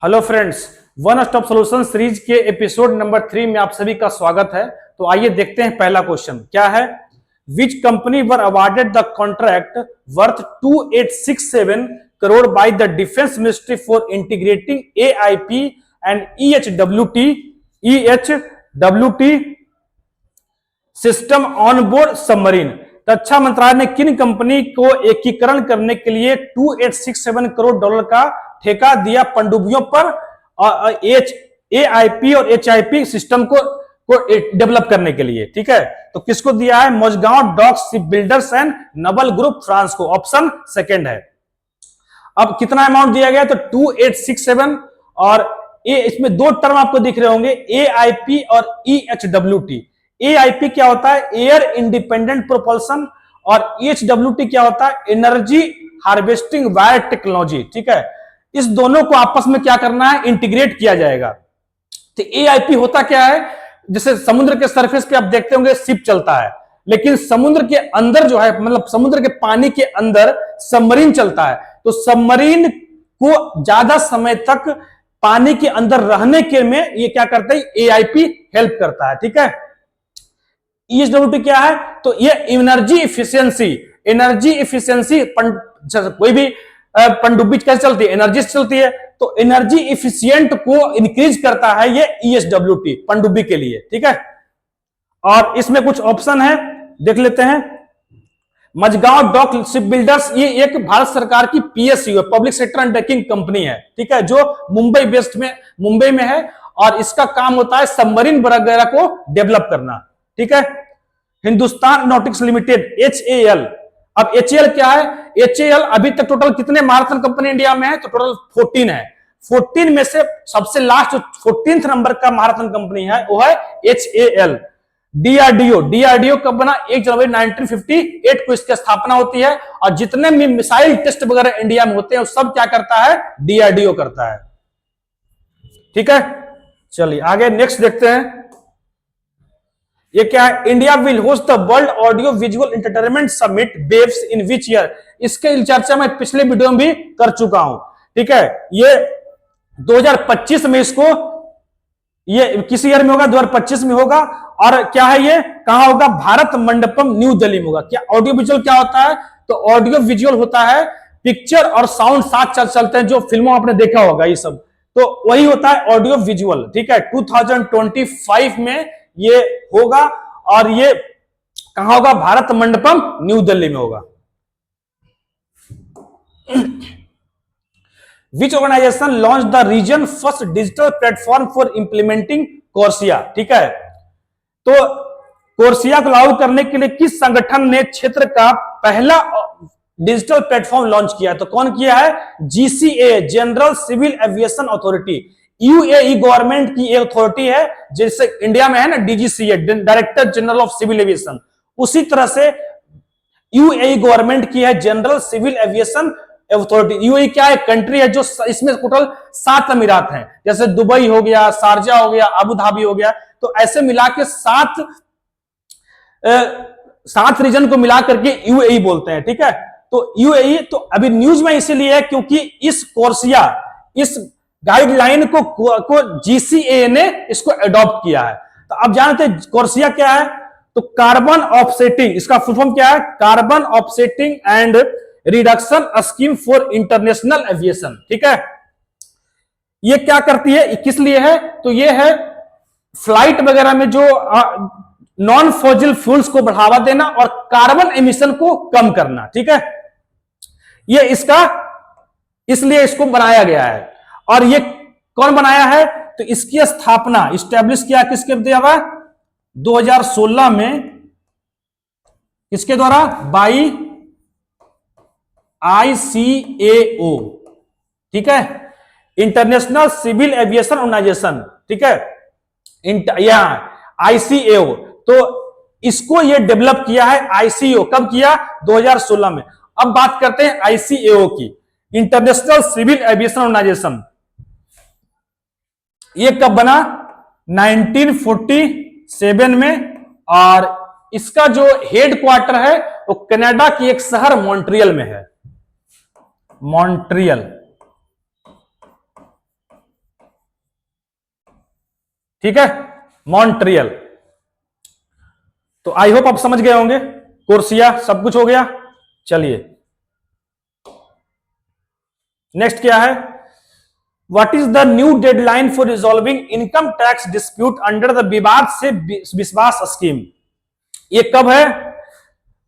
Hello friends, one stop solution series के episode number 3 में आप सभी का स्वागत है। तो आइए देखते हैं पहला क्वेश्चन क्या है। Which company were awarded the contract worth 2867 crore by the defence ministry for integrating AIP and EHWT system on board submarine. रक्षा मंत्रालय ने किन कंपनी को एकीकरण करने के लिए 2867 करोड़ डॉलर का ठेका दिया पनडुब्बियों पर AIP और HIP सिस्टम को डेवलप करने के लिए। ठीक है, तो किसको दिया है? Mazagon dock ship builders and Naval Group France को। ऑप्शन सेकंड है। अब कितना अमाउंट दिया गया? तो 2867 और इसमें दो टर्म आपको दिख रहे होंगे, AIP और EHWT। AIP क्या होता है? Air independent propulsion. और EHWT क्या होता है? Energy harvesting wire technology. ठीक है, इस दोनों को आपस में क्या करना है? इंटीग्रेट किया जाएगा। तो AIP होता क्या है? जैसे समुद्र के सरफेस पे आप देखते होंगे शिप चलता है, लेकिन समुद्र के अंदर जो है, मतलब समुद्र के पानी के अंदर सबमरीन चलता है। तो सबमरीन को ज्यादा समय तक पानी के अंदर रहने के में ये क्या करता है? AIP हेल्प करता है। ठीक है, EHWT क्या है? तो ये एनर्जी इफिशियंसी कोई भी पनडुब्बी कैसे चलती है? एनर्जी से चलती है। तो एनर्जी इफिशियंट को इंक्रीज करता है ये EHWT पनडुब्बी के लिए। ठीक है, और इसमें कुछ ऑप्शन है, देख लेते हैं। मझगांव डॉक शिप बिल्डर्स, ये एक भारत सरकार की PSU है, पब्लिक सेक्टर अंडरटेकिंग कंपनी है। ठीक है, जो मुंबई में है, और इसका काम होता है सबमरीन वगैरह को डेवलप करना। ठीक है, हिंदुस्तान नॉटिक्स लिमिटेड HAL। अब HAL क्या है? HAL अभी तक टोटल कितने मैराथन कंपनी इंडिया में है? तो टोटल 14 है। 14 में से सबसे लास्ट जो 14th नंबर का मैराथन कंपनी है वो है HAL। DRDO कब बना? 1 जनवरी 1958 को इसकी स्थापना होती है। और जितने भी मिसाइल टेस्ट वगैरह इंडिया में होते हैं सब क्या करता है? DRDO करता है। ठीक है, चलिए आगे नेक्स्ट देखते हैं। ये क्या है? India will host the world audio visual entertainment summit waves in which year? इसके चर्चा मैं पिछले वीडियो में भी कर चुका हूं। ठीक है, ये 2025 में इसको, ये किस ईयर में होगा? 2025 में होगा। और क्या है ये? कहां होगा? भारत मंडपम न्यू दिल्ली में होगा। क्या ऑडियो विजुअल क्या होता है? तो ऑडियो विजुअल होता है पिक्चर और साउंड साथ चलते हैं, जो फिल्मों आपने देखा होगा ये सब, तो वही होता है ऑडियो विजुअल। ठीक है, 2025 में ये होगा। और ये कहां होगा? भारत मंडपम न्यू दिल्ली में होगा। Which organisation launch the region first digital platform for implementing CORSIA? ठीक है, तो कोर्सिया को लागू करने के लिए किस संगठन ने क्षेत्र का पहला डिजिटल प्लेटफॉर्म लॉन्च किया? तो कौन किया है? GCA, general civil aviation authority. UAE government की एक अथॉरिटी है, जैसे इंडिया में है ना DGCA, director general of civil aviation, उसी तरह से UAE गवर्नमेंट की है general civil aviation authority. UAE क्या है? कंट्री है जो, इसमें टोटल 7 अमीरात हैं, जैसे दुबई हो गया, शारजा हो गया, अबू धाबी हो गया। तो ऐसे मिला के 7 रीजन को मिला करके UAE बोलते हैं। ठीक है, तो UAE तो अभी न्यूज में इसीलिए है क्योंकि इस कोर्सिया, इस गाइडलाइन को GCA ने इसको अडॉप्ट किया है। तो आप जानते हैं कोर्सिया क्या है? तो कार्बन ऑफसेटिंग, इसका फुल फॉर्म क्या है? Carbon offsetting and reduction scheme for international aviation. ठीक है, ये क्या करती है, किस लिए है? तो ये है फ्लाइट वगैरह में जो नॉन फॉसिल फ्यूल्स को बढ़ावा देना और कार्बन एमिशन को कम करना। ठीक है, ये इसका, इसलिए इसको बनाया गया है। और ये कौन बनाया है? तो इसकी स्थापना इस्टेब्लिश किया किसके द्वारा? 2016 में। किसके द्वारा? By ICAO। ठीक है, इंटरनेशनल सिविल एविएशन ऑर्गेनाइजेशन। ठीक है, यहां ICAO, तो इसको ये डेवलप किया है ICAO। कब किया? 2016 में। अब बात करते हैं ICAO की, इंटरनेशनल सिविल एविएशन ऑर्गेनाइजेशन। ये कब बना? 1947 में। और इसका जो हेड क्वार्टर है वो कनाडा की एक शहर मॉन्ट्रियल में है। मॉन्ट्रियल। ठीक है, मॉन्ट्रियल। तो आई होप आप समझ गए होंगे, कोर्सिया सब कुछ हो गया। चलिए नेक्स्ट क्या है, what is the new deadline for resolving income tax dispute under the विवाद से विश्वास स्कीम। ये कब है,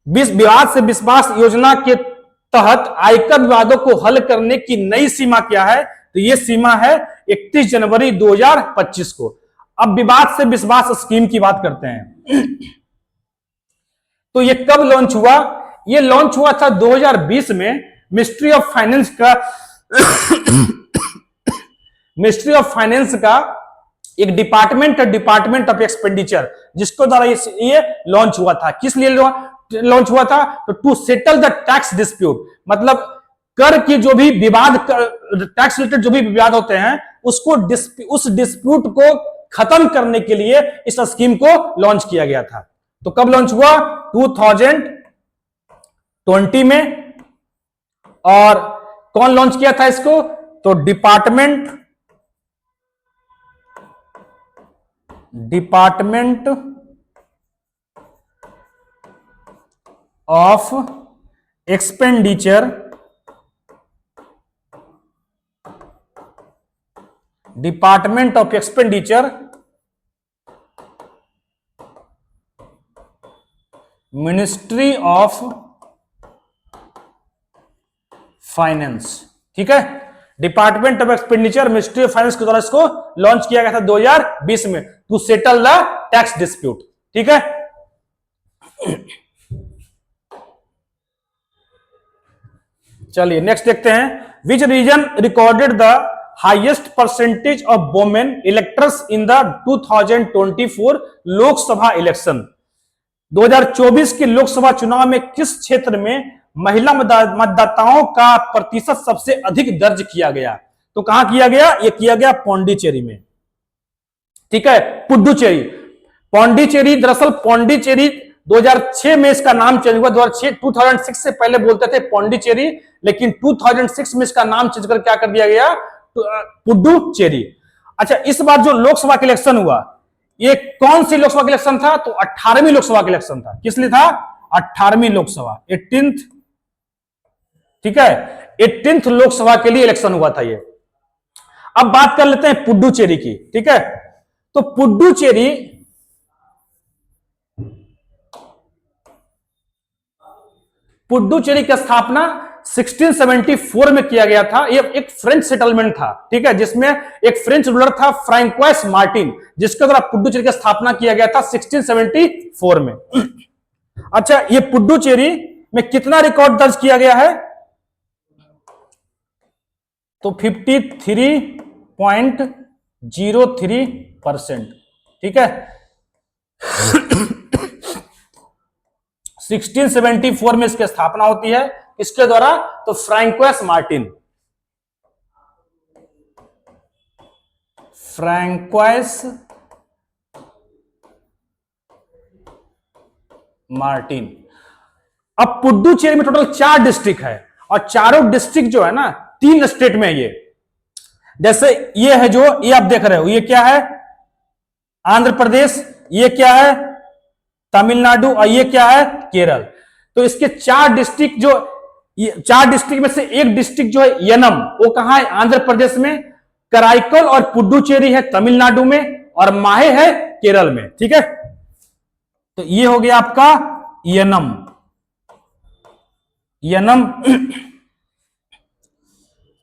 विवाद से विश्वास योजना के तहत आयकर विवादों को हल करने की नई सीमा क्या है, तो ये सीमा है 31 जनवरी 2025 को। अब विवाद से विश्वास स्कीम की बात करते हैं। तो ये कब लॉन्च हुआ, ये लॉन्च हुआ था 2020 में मिनिस्ट्री ऑफ फाइनेंस का मिनिस्ट्री ऑफ फाइनेंस का एक डिपार्टमेंट है, डिपार्टमेंट ऑफ एक्सपेंडिचर, जिसको द्वारा ये लॉन्च हुआ था। किस लिए लॉन्च हुआ था, तो to settle the tax dispute, मतलब कर की जो भी विवाद, टैक्स रिलेटेड जो भी विवाद होते हैं उसको उस डिस्प्यूट को खत्म करने के लिए इस स्कीम को लॉन्च किया गया था। तो कब लॉन्च हुआ, 2020 में। और कौन लॉन्च किया था इसको, तो department of expenditure, department of expenditure, ministry of finance. ठीक है, department of expenditure, ministry of finance के द्वारा इसको लॉन्च किया गया था 2020 में, to settle the tax dispute. ठीक है, चलिए नेक्स्ट देखते हैं, which region recorded the highest percentage of women electors in the 2024 Lok Sabha election. 2024 के लोकसभा चुनाव में किस क्षेत्र में महिला मतदाताओं का प्रतिशत सबसे अधिक दर्ज किया गया, तो कहां किया गया, ये किया गया पौंडीचेरी में। ठीक है, पुडुचेरी, पौंडीचेरी, दरअसल पौंडीचेरी 2006 में इसका नाम चेंज हुआ। 2006 से पहले बोलते थे पौंडीचेरी, लेकिन 2006 में इसका नाम चेंज कर क्या कर दिया गया, पुडुचेरी। अच्छा, इस बार जो लोकसभा का इलेक्शन हुआ, ये कौन सी लोकसभा का इलेक्शन था, तो 18वीं लोकसभा का इलेक्शन था। किस लिए था, 18वीं लोकसभा, 18th। ठीक है, 18th लोकसभा के लिए इलेक्शन हुआ था ये। अब बात कर लेते हैं पुडुचेरी की। ठीक है, तो पुडुचेरी की स्थापना 1674 में किया गया था। ये एक फ्रेंच सेटलमेंट था। ठीक है, जिसमें एक फ्रेंच रूलर था फ्रैंकोइस मार्टिन, जिसके द्वारा पुडुचेरी की स्थापना किया गया था 1674 में। अच्छा, ये पुडुचेरी में कितना रिकॉर्ड दर्ज किया गया है, तो 53.03%। ठीक है, 1674 में इसकी स्थापना होती है, इसके द्वारा, तो फ्रैंकोइस मार्टिन। अब पुडुचेरी में टोटल 4 डिस्ट्रिक्ट है, और चारों डिस्ट्रिक्ट जो है ना 3 स्टेट में ये, जैसे ये है जो ये आप देख रहे हो, ये क्या है, आंध्र प्रदेश, ये क्या है, तमिलनाडु, और ये क्या है, केरल। तो इसके 4 डिस्ट्रिक्ट, जो 4 डिस्ट्रिक्ट में से एक डिस्ट्रिक्ट जो है यनम, वो कहां है, आंध्र प्रदेश में, कराईकल और पुडुचेरी है तमिलनाडु में, और माहे है केरल में। ठीक है, तो ये हो गया आपका यनम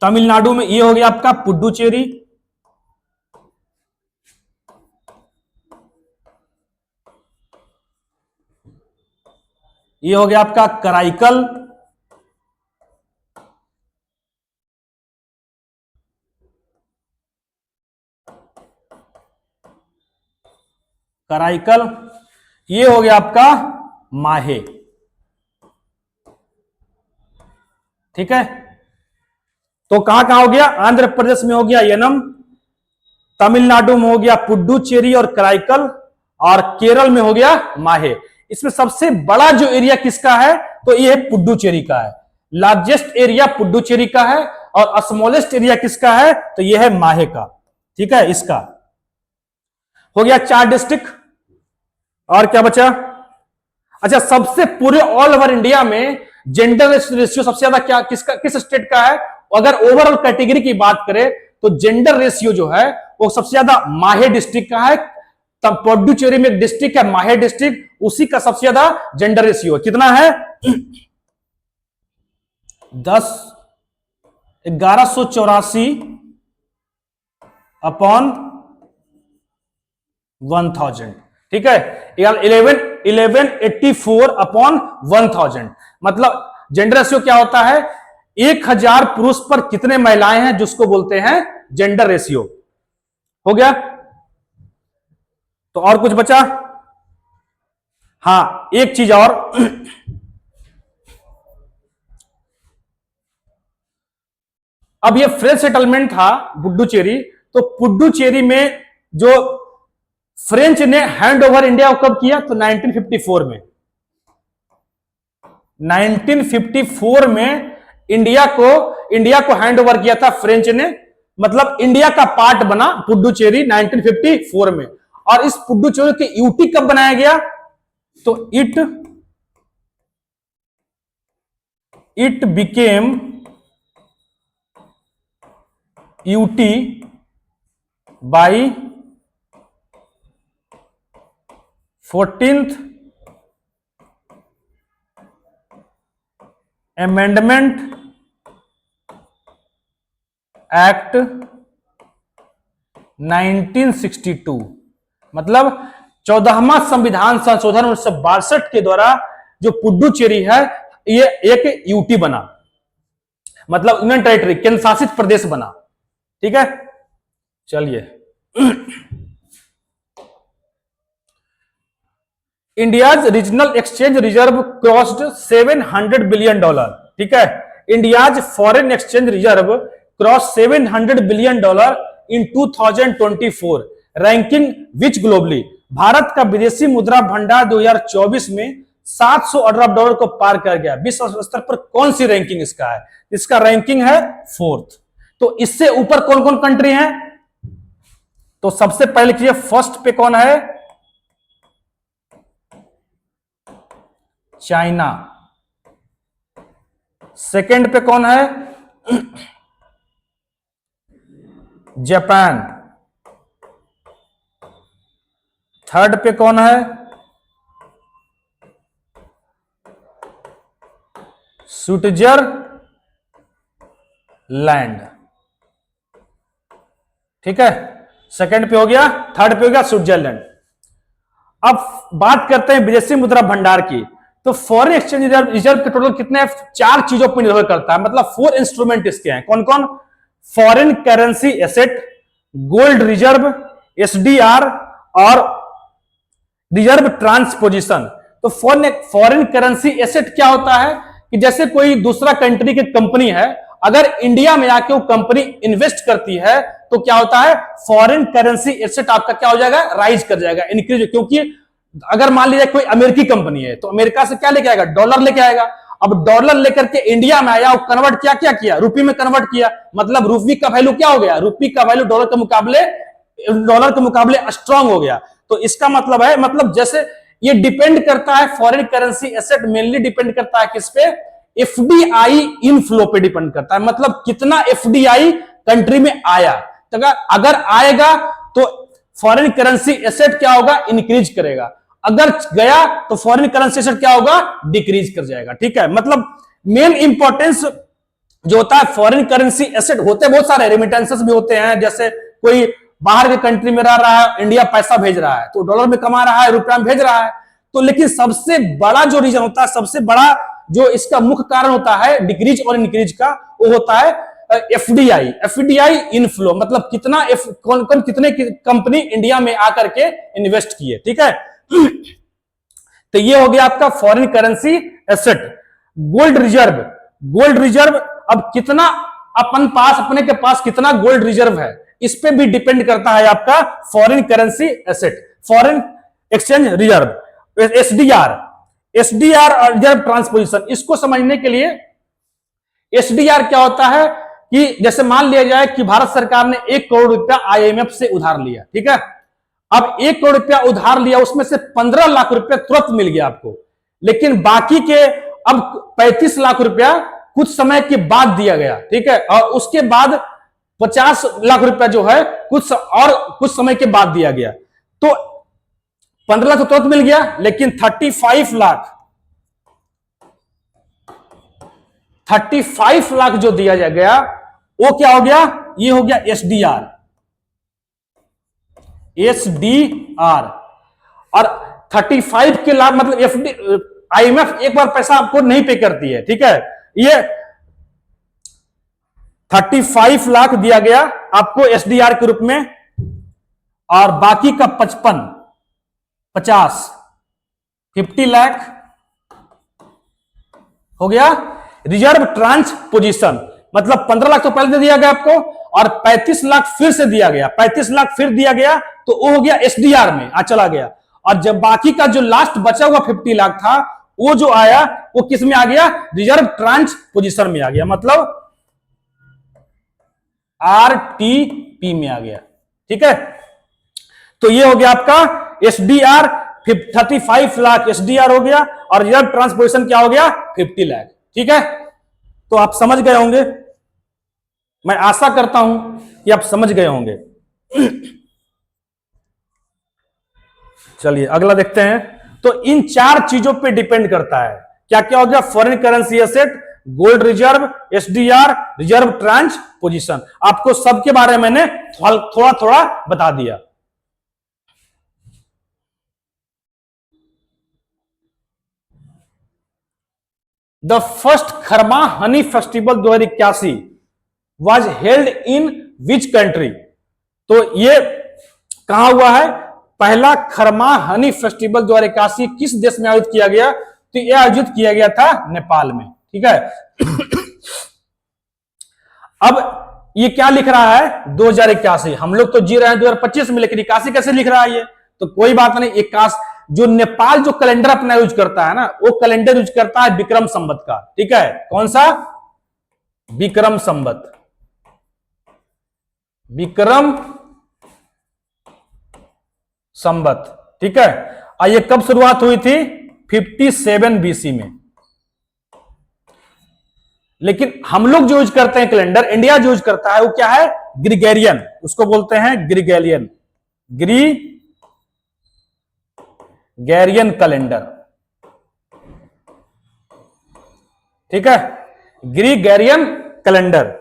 तमिलनाडु में, ये हो गया आपका पुडुचेरी, ये हो गया आपका कराईकल, ये हो गया आपका माहे। ठीक है, तो कहां कहां हो गया, आंध्र प्रदेश में हो गया यनम, तमिलनाडु में हो गया पुडुचेरी और कराईकल, और केरल में हो गया माहे। इसमें सबसे बड़ा जो एरिया किसका है, तो ये पुडुचेरी का है। लार्जेस्ट एरिया पुडुचेरी का है, और स्मॉलेस्ट एरिया किसका है, तो ये है माहे का। ठीक है, इसका हो गया 4 डिस्ट्रिक्ट। और क्या बचा? अच्छा, सबसे पूरे ऑल ओवर इंडिया में जेंडर रेशियो सबसे ज्यादा क्या किस स्टेट का है? अगर ओवरऑल कैटेगरी की बात करें तो जेंडर रेशियो जो है वो सबसे ज्यादा माहे डिस्ट्रिक्ट का है। तब पुडुचेरी में एक डिस्ट्रिक्ट है माहे डिस्ट्रिक्ट, उसी का सबसे ज्यादा जेंडर रेशियो कितना है? 1184 अपॉन 1000। ठीक है, 1184 अपॉन 1000। मतलब जेंडर रेशियो क्या होता है? 1000 पुरुष पर कितने महिलाएं हैं, जिसको बोलते हैं जेंडर रेशियो। हो गया? तो और कुछ बचा? हाँ, एक चीज और। अब ये फ्रेंच सेटलमेंट था पुडुचेरी, तो पुडुचेरी में जो फ्रेंच ने हैंड ओवर इंडिया को कब किया? तो 1954 में। 1954 में इंडिया को हैंड ओवर किया था फ्रेंच ने, मतलब इंडिया का पार्ट बना पुडुचेरी 1954 में। और इस पुडुचेरी के यूटी कब बनाया गया? तो it became UT by 14th amendment act 1962। मतलब 14वां संविधान संशोधन 1962 के द्वारा जो पुडुचेरी है ये एक यूटी बना, मतलब यूनियन टेरिटरी, केंद्र शासित प्रदेश बना। ठीक है, चलिए। India's regional exchange reserve crossed $700 billion. ठीक है, India's foreign exchange reserve cross $700 billion in 2024, ranking which globally. Bharat का विदेशी मुद्रा भंडार 2024 में $700 अरब को पार कर गया। विश्व स्तर पर कौन सी रैंकिंग इसका है? इसका रैंकिंग है 4th। तो इससे ऊपर कौन कौन कंट्री हैं? तो सबसे पहले लिखिए, फर्स्ट पे कौन है? चाइना। सेकंड पे कौन है? जापान। थर्ड पे कौन है? स्विट्जरलैंड। ठीक है, सेकंड पे हो गया, थर्ड पे हो गया स्विट्जरलैंड। अब बात करते हैं विदेशी मुद्रा भंडार की। तो फॉरेन एक्सचेंज रिजर्व के टोटल कितने हैं? 4 चीजों पर निर्भर करता है, मतलब 4 इंस्ट्रूमेंट इसके हैं। कौन कौन? Foreign currency asset, gold reserve, SDR और रिजर्व ट्रांसपोजिशन। तो फॉरेन करेंसी एसेट क्या होता है कि जैसे कोई दूसरा कंट्री की कंपनी है, अगर इंडिया में आके वो कंपनी इन्वेस्ट करती है तो क्या होता है? फॉरेन करेंसी एसेट आपका क्या हो जाएगा? राइज कर जाएगा, इंक्रीज। क्योंकि अगर मान लीजिए कोई अमेरिकी कंपनी है तो अमेरिका से क्या लेके आएगा? डॉलर लेके आएगा। अब डॉलर लेकर के इंडिया में आया, वो कन्वर्ट क्या किया? रुपये में कन्वर्ट किया। मतलब रुपये का वैल्यू क्या हो गया? रुपये का वैल्यू डॉलर के मुकाबले स्ट्रांग हो गया। तो इसका मतलब है, मतलब जैसे ये डिपेंड करता है, foreign currency asset mainly depend करता है किस पे? एफडीआई इनफ्लो पे डिपेंड करता है। मतलब कितना एफडीआई कंट्री में आया। तो अगर आएगा तो फॉरेन करेंसी एसेट क्या होगा? इंक्रीज करेगा। अगर गया तो फॉरेन करेंसी एसेट क्या होगा? डिक्रीज कर जाएगा। ठीक है, मतलब मेन इंपॉर्टेंस जो होता है फॉरेन करेंसी एसेट होते बहुत सारे, रेमिटेंसेस भी होते हैं। जैसे कोई बाहर के कंट्री में रह रहा है, इंडिया पैसा भेज रहा है तो डॉलर में कमा रहा है, रुपया में भेज रहा है। तो लेकिन सबसे बड़ा जो रीजन होता है, सबसे बड़ा जो इसका मुख्य कारण होता है डिक्रीज और इंक्रीज का, वो होता है एफडीआई इनफ्लो। मतलब कितना कौन कौन कितने कंपनी इंडिया में आकर के इन्वेस्ट किए। ठीक है, तो ये हो गया आपका foreign currency asset. Gold reserve अब कितना अपने के पास कितना गोल्ड रिजर्व है, इस पे भी डिपेंड करता है आपका foreign currency asset, foreign exchange reserve. SDR और रिजर्व ट्रांसपोजिशन, इसको समझने के लिए एसडीआर क्या होता है कि जैसे मान लिया जाए कि भारत सरकार ने 1 करोड़ रुपया आईएमएफ से उधार लिया। ठीक है, अब 1 करोड़ रुपया उधार लिया, उसमें से 15 लाख रुपया तुरंत मिल गया आपको, लेकिन बाकी के अब 35 लाख रुपया कुछ समय के बाद दिया गया, ठीक है, और उसके बाद 50 लाख रुपया जो है कुछ समय के बाद दिया गया। तो 15 लाख तो तुरंत मिल गया, लेकिन 35 लाख जो दिया गया वो क्या हो गया, ये हो गया एसडीआर। और 35 के लाख मतलब एफडी, आईएमएफ एक बार पैसा आपको नहीं पे करती है, ठीक है। ये 35 लाख दिया गया आपको एसडीआर के रूप में, और बाकी का 50 लाख हो गया रिजर्व ट्रांच पोजीशन, मतलब 15 लाख तो पहले दे दिया गया आपको, और 35 लाख फिर से दिया गया, 35 लाख फिर दिया गया, तो वो हो गया एसडीआर में आ चला गया। और जब बाकी का जो लास्ट बचा हुआ 50 लाख था, वो जो आया वो किस में आ गया, रिजर्व ट्रांच पोजीशन में आ गया, मतलब आरटीपी में आ गया, ठीक है। तो ये हो गया आपका एसडीआर, 35 लाख एसडीआर हो गया, और रिजर्व ट्रांच पोजीशन क्या हो गया, 50 लाख, ठीक है। तो आप समझ गए होंगे, मैं आशा करता हूं कि आप समझ गए होंगे। चलिए अगला देखते हैं। तो इन 4 चीजों पे डिपेंड करता है, क्या क्या हो गया, foreign currency asset, gold reserve, SDR, reserve tranche position. आपको सबके बारे में मैंने थोड़ा थोड़ा बता दिया। द फर्स्ट खरमा honey festival 2081 was held in which country. तो ये कहां हुआ है, पहला खरमा हनी फेस्टिवल 2081 किस देश में आयोजित किया गया, तो यह आयोजित किया गया था नेपाल में, ठीक है। अब ये क्या लिख रहा है 2081, हम लोग तो जी रहे हैं 2025 में, लेकिन 81 कैसे लिख रहा है ये, तो कोई बात नहीं। 81 जो नेपाल जो कैलेंडर अपना यूज करता है ना, वो कैलेंडर यूज करता है विक्रम संवत का, ठीक है। कौन सा, विक्रम संवत, विक्रम संवत, ठीक है। और ये कब शुरुआत हुई थी, 57 बीसी में। लेकिन हम लोग जो यूज करते हैं कैलेंडर, इंडिया जो यूज करता है वो क्या है, ग्रिगोरियन, उसको बोलते हैं ग्रिगोरियन, ग्रिगोरियन कैलेंडर, ठीक है, ग्रिगोरियन कैलेंडर।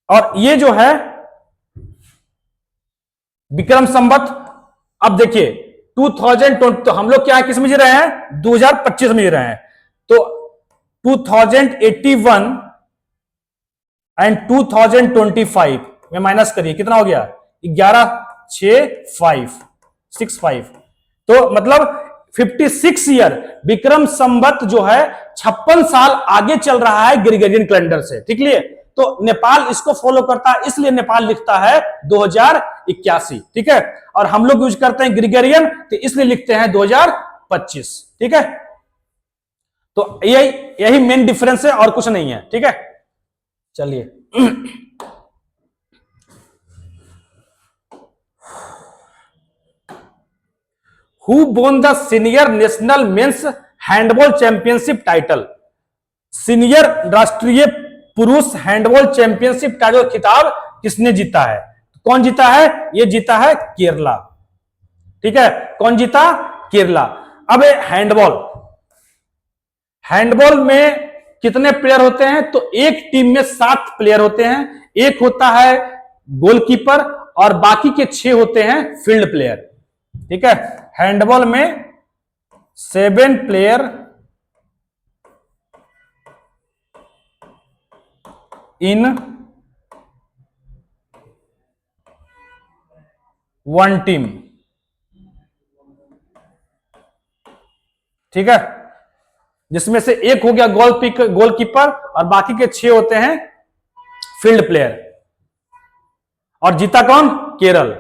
और ये जो है विक्रम संवत, अब देखिए 2020, तो हम लोग क्या किस में जी रहे हैं, 2025 में जी रहे हैं। तो 2081 एंड 2025 में माइनस करिए, कितना हो गया, 11,6,565, तो मतलब 56 ईयर विक्रम संवत जो है 56 साल आगे चल रहा है ग्रिगोरियन कैलेंडर से, ठीक है। तो नेपाल इसको फॉलो करता है, इसलिए नेपाल लिखता है 2081, ठीक है। और हम लोग यूज करते हैं ग्रिगोरियन, तो इसलिए लिखते हैं 2025, ठीक है। तो यही मेन डिफरेंस है और कुछ नहीं है, ठीक है। चलिए who won the senior national men's handball championship title, senior राष्ट्रीय पुरुष हैंडबॉल चैंपियनशिप टाइटल खिताब किसने जीता है, कौन जीता है, ये जीता है केरला, ठीक है। कौन जीता, केरला। अब हैंडबॉल में कितने प्लेयर होते हैं, तो एक टीम में 7 प्लेयर होते हैं, एक होता है गोलकीपर और बाकी के 6 होते हैं फील्ड प्लेयर, ठीक है। हैंडबॉल में 7 प्लेयर इन 1 टीम, ठीक है, जिसमें से एक हो गया गोलकीपर और बाकी के 6 होते हैं फील्ड प्लेयर। और जीता कौन, केरल।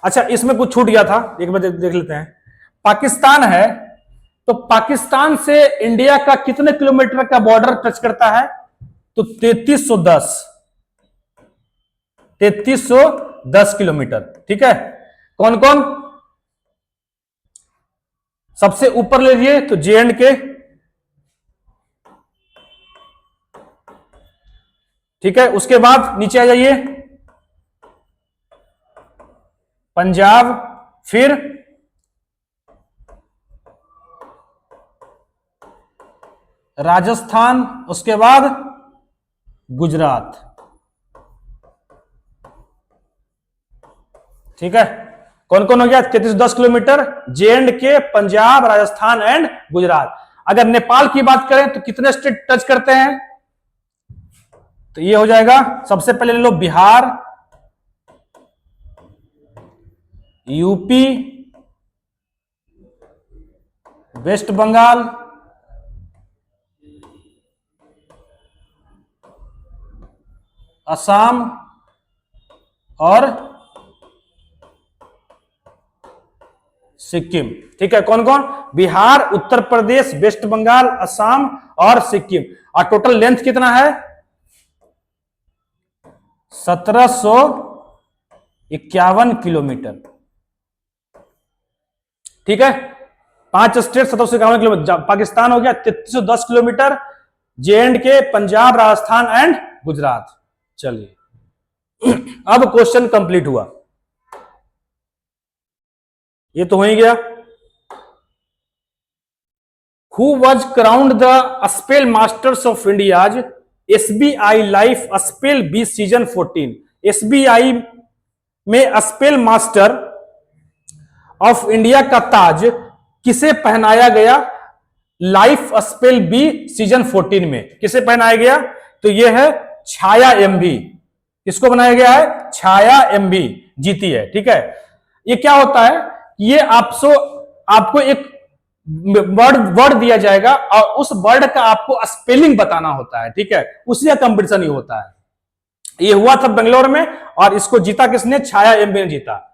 अच्छा, इसमें कुछ छूट गया था, एक बार देख लेते हैं। पाकिस्तान है, तो पाकिस्तान से इंडिया का कितने किलोमीटर का बॉर्डर टच करता है, तो 3310 किलोमीटर। ठीक है, कौन कौन? सबसे ऊपर ले लीजिए तो J&K, ठीक है। उसके बाद नीचे आ जाइए, पंजाब, फिर राजस्थान, उसके बाद गुजरात। ठीक है, कौन कौन हो गया? 3310 kilometre, J&K, Punjab, Rajasthan and Gujarat. अगर नेपाल की बात करें तो कितने स्टेट टच करते हैं? तो ये हो जाएगा, सबसे पहले ले लो बिहार, यूपी, वेस्ट बंगाल, असम और सिक्किम। ठीक है, कौन कौन? बिहार, उत्तर प्रदेश, वेस्ट बंगाल, असम और सिक्किम। और टोटल लेंथ कितना है? 1751 किलोमीटर। ठीक है, 5 स्टेट 1751 किलोमीटर। पाकिस्तान हो गया 3310 kilometre, J&K, Punjab, Rajasthan and Gujarat. चलिए, अब क्वेश्चन कंप्लीट हुआ। ये तो हो ही गया। Who was crowned the Spell Masters of India's SBI Life Spell B Season 14? SBI में स्पेल मास्टर ऑफ इंडिया का ताज किसे पहनाया गया? लाइफ स्पेल बी सीजन 14 में किसे पहनाया गया? तो यह है छाया एमबी। किसको बनाया गया है? छाया एमबी जीती है। ठीक है, ये क्या होता है? ये आपको एक वर्ड दिया जाएगा और उस वर्ड का आपको स्पेलिंग बताना होता है। ठीक है, उसी का कंपटीशन ही होता है। ये हुआ था बेंगलोर में और इसको जीता किसने? छाया एमबी ने जीता।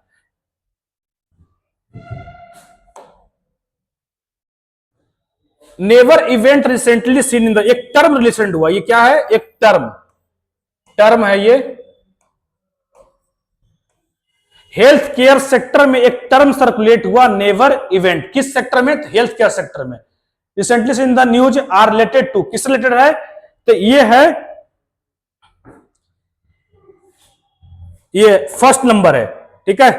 Never event recently seen in the, एक टर्म रिलेशन हुआ। ये क्या है? एक टर्म है ये। हेल्थ केयर सेक्टर में एक टर्म सर्कुलेट हुआ, नेवर इवेंट। किस सेक्टर में? हेल्थ केयर सेक्टर में। Recently seen in the news are related to, किस रिलेटेड है? तो ये है, ये फर्स्ट नंबर है। ठीक है,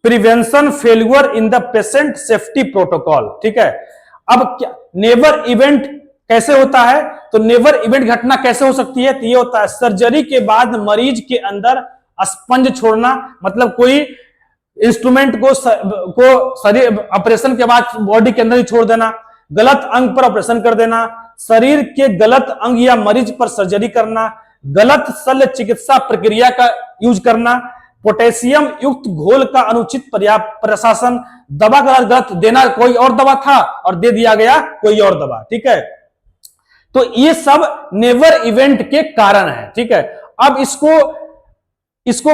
prevention failure in the patient safety protocol. ठीक है, अब क्या नेवर इवेंट कैसे होता है? तो नेवर इवेंट घटना कैसे हो सकती है? तो ये होता है सर्जरी के बाद मरीज के अंदर स्पंज छोड़ना, मतलब कोई इंस्ट्रूमेंट को शरीर ऑपरेशन के बाद बॉडी के अंदर ही छोड़ देना, गलत अंग पर ऑपरेशन कर देना, शरीर के गलत अंग या मरीज पर सर्जरी करना, गलत शल्य चिकित्सा प्रक्रिया का यूज करना, पोटेशियम युक्त घोल का अनुचित प्रशासन, दवा का गलत देना, कोई और दवा था और दे दिया गया कोई और दवा। ठीक है, तो ये सब नेवर इवेंट के कारण है। ठीक है, अब इसको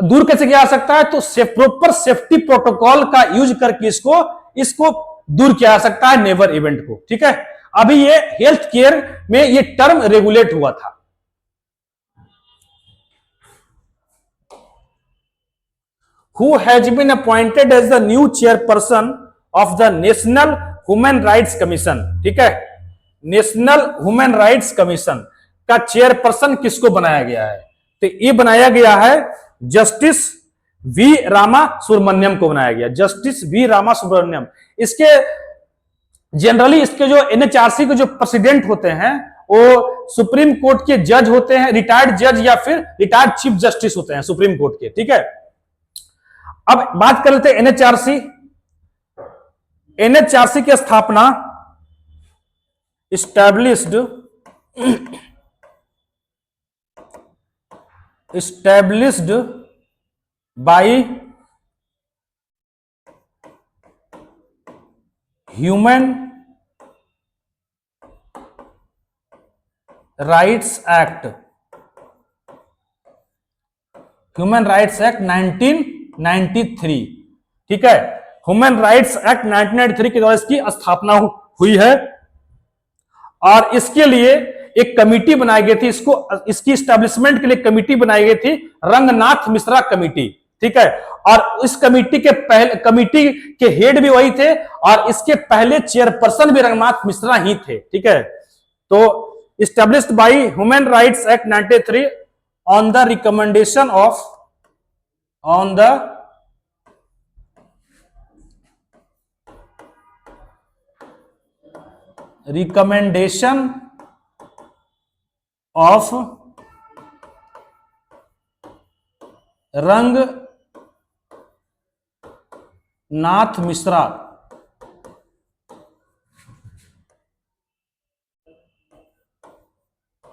दूर कैसे किया जा सकता है? तो प्रॉपर सेफ्टी प्रोटोकॉल का यूज करके इसको दूर किया जा सकता है नेवर इवेंट को। ठीक है, अभी ये हेल्थ केयर में ये टर्म रेगुलेट हुआ था। Who has been appointed as the new chairperson of the National Human Rights Commission? ठीक है, नेशनल ह्यूमन राइट्स कमीशन का चेयरपर्सन किसको बनाया गया है? तो ये बनाया गया है जस्टिस वी रामा सुब्रमण्यम को बनाया गया। Justice V Rama Subramaniam. इसके जनरली इसके जो एनएचआरसी के जो प्रेसिडेंट होते हैं वो सुप्रीम कोर्ट के जज होते हैं, रिटायर्ड जज या फिर रिटायर्ड चीफ जस्टिस होते हैं सुप्रीम कोर्ट के। ठीक है, अब बात कर लेते हैं एनएचआरसी। एनएचआरसी की स्थापना established by Human Rights Act, human rights act 1993। ठीक है, ह्यूमन राइट्स एक्ट 1993 के द्वारा इसकी स्थापना हुई है और इसके लिए एक कमिटी बनाई गई थी, इसकी स्टैब्लिशमेंट के लिए कमिटी बनाई गई थी, रंगनाथ मिश्रा कमिटी। ठीक है, और इस कमिटी के हेड भी वही थे और इसके पहले चेयरपर्सन भी रंगनाथ मिश्रा ही थे। ठीक है, तो established by Human Rights Act 93 on the recommendation of Ranganath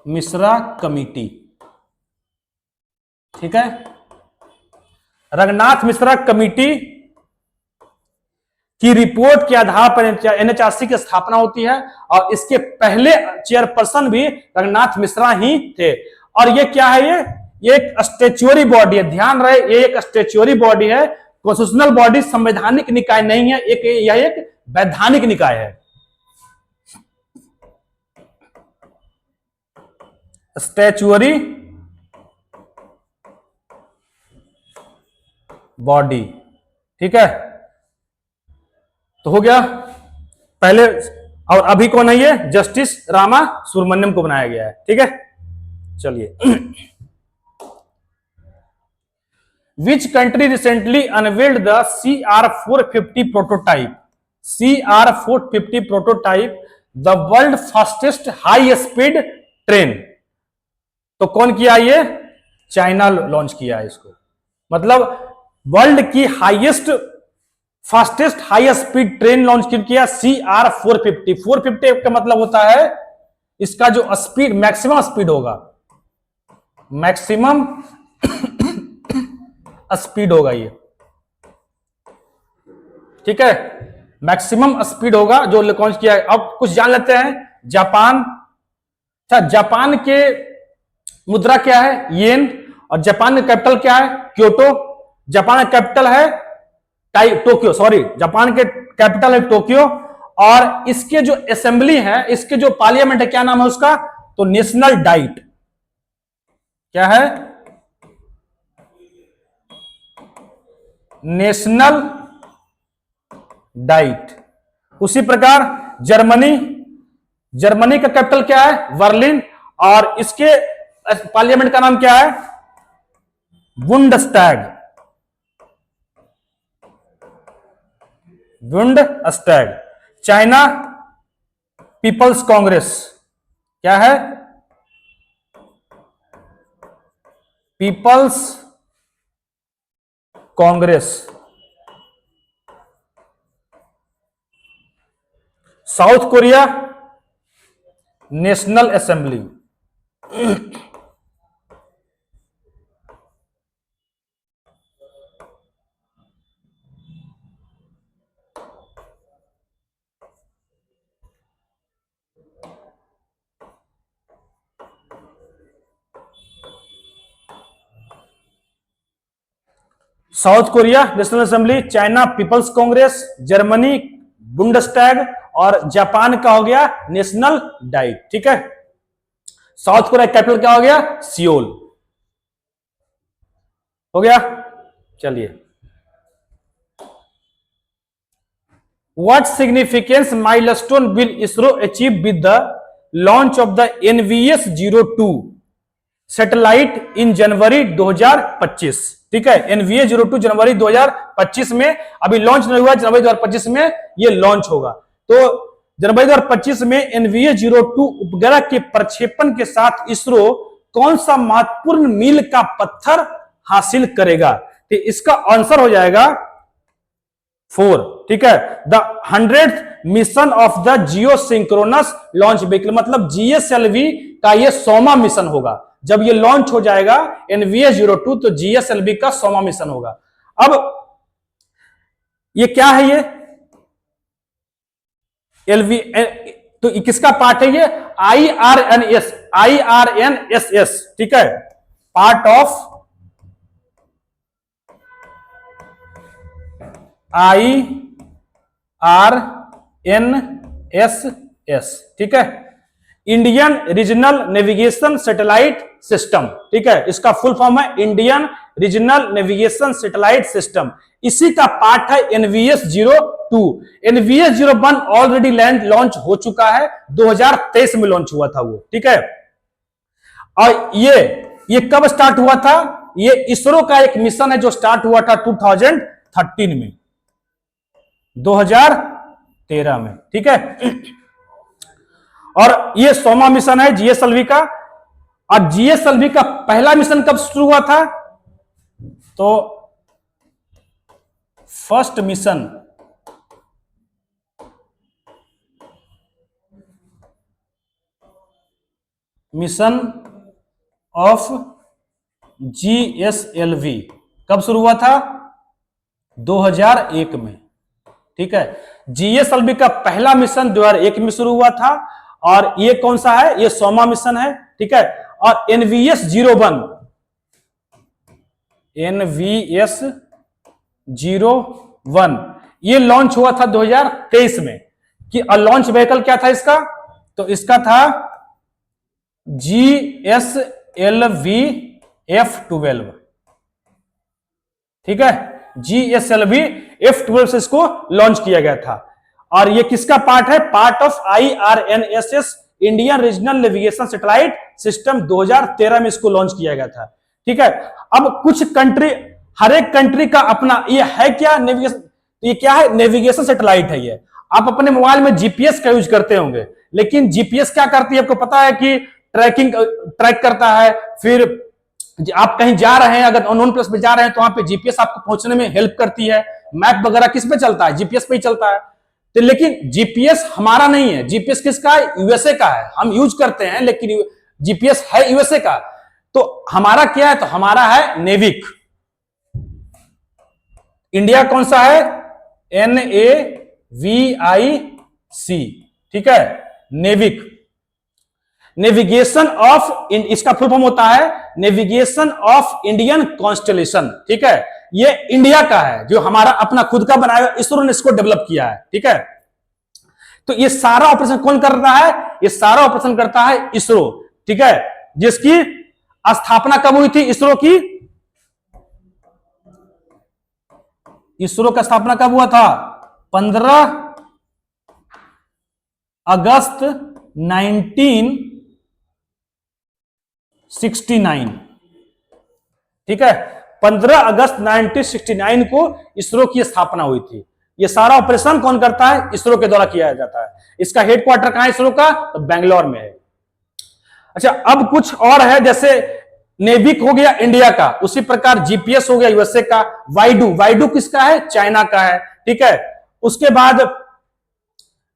Mishra committee. ठीक है, रंगनाथ मिश्रा कमिटी की रिपोर्ट के आधार पर एनएचआरसी की स्थापना होती है और इसके पहले चेयरपर्सन भी रंगनाथ मिश्रा ही थे। और ये क्या है, ये एक स्टैच्यूरी बॉडी है, ध्यान रहे, ये एक स्टैच्यूरी बॉडी है, कॉन्स्टिट्यूशनल बॉडी, संवैधानिक निकाय नहीं है, यह एक वैधानिक निकाय है। Statutory body. ठीक है, तो हो गया पहले। और अभी कौन है ये? जस्टिस रामा सुब्रमण्यम को बनाया गया है। ठीक है, चलिए। Which country recently unveiled the CR450 prototype? CR450 prototype, the world fastest high speed train. तो कौन किया ये? चाइना लॉन्च किया है इसको। मतलब वर्ल्ड की fastest high speed train launch किया CR450। 450 का मतलब होता है इसका जो स्पीड, मैक्सिमम स्पीड होगा, मैक्सिमम स्पीड होगा ये। ठीक है, मैक्सिमम स्पीड होगा जो लॉन्च किया है। अब कुछ जान लेते हैं। जापान, अच्छा, जापान के मुद्रा क्या है? येन। और जापान का कैपिटल क्या है? क्योटो। जापान का कैपिटल है टोक्यो, सॉरी, जापान के कैपिटल है टोक्यो। और इसके जो असेंबली है, इसके जो पार्लियामेंट है, क्या नाम है उसका? तो नेशनल डाइट। क्या है? National diet. उसी प्रकार जर्मनी का कैपिटल क्या है? बर्लिन। और इसके पार्लियामेंट का नाम क्या है? बुंडस्टैग। China People's Congress. क्या है? People's Congress. South Korea National Assembly. South Korea National Assembly, China People's Congress, Germany Bundestag और जापान का हो गया नेशनल डाइट। ठीक है, साउथ कोरिया कैपिटल क्या हो गया? सियोल। हो गया, चलिए। What significance milestone will ISRO achieve with the launch of the NVS-02 satellite in January 2025? ठीक है, NVS-02 जनवरी 2025 में अभी लॉन्च नहीं हुआ, जनवरी 2025 में ये लॉन्च होगा। तो जनवरी 2025 में NVS-02 उपग्रह के प्रक्षेपण के साथ इसरो कौन सा महत्वपूर्ण मील का पत्थर हासिल करेगा? तो इसका आंसर हो जाएगा 4। ठीक है, the 100th mission of the Jio synchronous launch vehicle, मतलब GSLV का ये 100वां मिशन होगा। जब ये लॉन्च हो जाएगा NVS-02 तो GSLV का 100वां मिशन होगा। अब ये क्या है? ये LV, तो किसका पार्ट है ये? IRNSS। ठीक है, पार्ट ऑफ IRNSS। ठीक है, Indian regional navigation satellite system, ठीक है, इसका फुल फॉर्म है Indian regional navigation satellite system. इसी का पार्ट है NVS-02। NVS-01 ऑलरेडी लॉन्च हो चुका है, 2023 में लॉन्च हुआ था वो, ठीक है। और ये कब स्टार्ट हुआ था? ये इसरो का एक मिशन है जो स्टार्ट हुआ था 2013 में, 2013 में, ठीक है। और ये 100वां मिशन है GSLV का। और GSLV का पहला मिशन कब शुरू हुआ था? तो फर्स्ट मिशन ऑफ GSLV कब शुरू हुआ था? 2001 में, ठीक है। GSLV का पहला मिशन 2001 में शुरू हुआ था। और ये कौन सा है? ये 100वां मिशन है, ठीक है। और NVS-01 ये लॉन्च हुआ था 2023 में। कि लॉन्च व्हीकल क्या था इसका? तो इसका था GSLV F12, ठीक है। GSLV F12 से इसको लॉन्च किया गया था। और ये किसका पार्ट है? Part of IRNSS Indian regional navigation satellite system, 2013 में इसको लॉन्च किया गया था, ठीक है। अब कुछ कंट्री, हर एक कंट्री का अपना ये है क्या नेविगेशन, ये क्या है? नेविगेशन सैटेलाइट है ये। आप अपने मोबाइल में जीपीएस का यूज करते होंगे, लेकिन जीपीएस क्या करती है आपको पता है? कि ट्रैक करता है। फिर आप कहीं जा रहे हैं, अगर अननोन प्लेस पे जा रहे हैं तो वहां पे जीपीएस आपको पहुंचने में हेल्प करती है। मैप वगैरह किस पे चलता है? जीपीएस पे ही चलता है। तो लेकिन जीपीएस हमारा नहीं है। जीपीएस किसका है? यूएसए का है। हम यूज करते हैं, लेकिन जीपीएस है यूएसए का। तो हमारा क्या है? तो हमारा है नेविक। इंडिया कौन सा है? NAVIC, ठीक है, नेविक। नेविगेशन ऑफ, इसका फुल फॉर्म होता है नेविगेशन ऑफ इंडियन कॉन्स्टलेशन, ठीक है। ये इंडिया का है, जो हमारा अपना खुद का बनाया, इसरो ने इसको डेवलप किया है, ठीक है। तो ये सारा ऑपरेशन कौन कर रहा है? ये सारा ऑपरेशन करता है इसरो, ठीक है। जिसकी स्थापना कब हुई थी इसरो की? इसरो का स्थापना कब हुआ था? 15 अगस्त 1969, ठीक है। 15 अगस्त 1969 को इसरो की स्थापना हुई थी। ये सारा ऑपरेशन कौन करता है? इसरो के द्वारा किया जाता है। इसका हेडक्वार्टर कहां है इसरो का? तो बेंगलोर में है। अच्छा, अब कुछ और है, जैसे नेविक हो गया इंडिया का, उसी प्रकार जीपीएस हो गया यूएसए का। वाइडू किसका है? चाइना का है, ठीक है। उसके बाद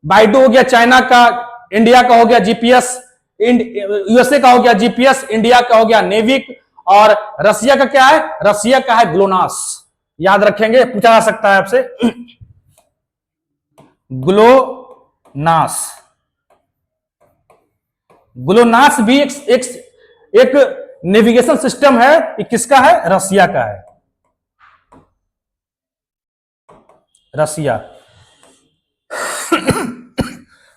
वाइडू हो गया चाइना का, इंडिया का हो गया जीपीएस, यूएसए का हो गया जीपीएस, इंडिया का हो गया नेविक। और रसिया का क्या है? रसिया का है ग्लोनास। याद रखेंगे, पूछा जा सकता है आपसे। ग्लोनास भी एक नेविगेशन सिस्टम है। ये किसका है? रसिया का है। रसिया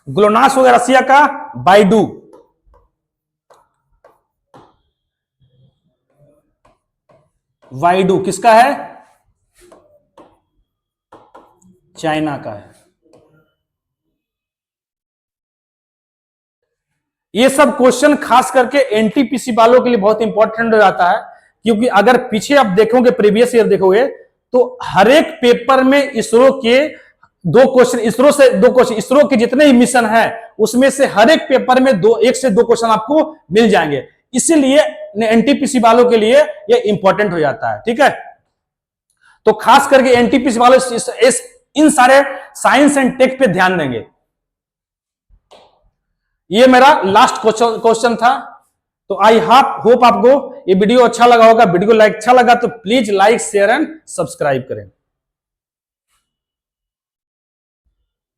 ग्लोनास हो गया रसिया का। वाइडू किसका है? चाइना का है। ये सब क्वेश्चन खास करके एनटीपीसी वालों के लिए बहुत इंपॉर्टेंट हो जाता है, क्योंकि अगर पीछे आप देखोगे, प्रीवियस ईयर देखोगे, तो हर एक पेपर में इसरो के 2 क्वेश्चन, इसरो के जितने ही मिशन है उसमें से हर एक पेपर में 1 से 2 क्वेश्चन आपको मिल जाएंगे। इसीलिए एनटीपीसी वालों के लिए ये इंपॉर्टेंट हो जाता है, ठीक है। तो खास करके एनटीपीसी वाले इन सारे साइंस एंड टेक पे ध्यान देंगे। ये मेरा लास्ट क्वेश्चन था। तो आई होप आपको ये वीडियो अच्छा लगा होगा। वीडियो अच्छा लगा तो please like, share and subscribe करें।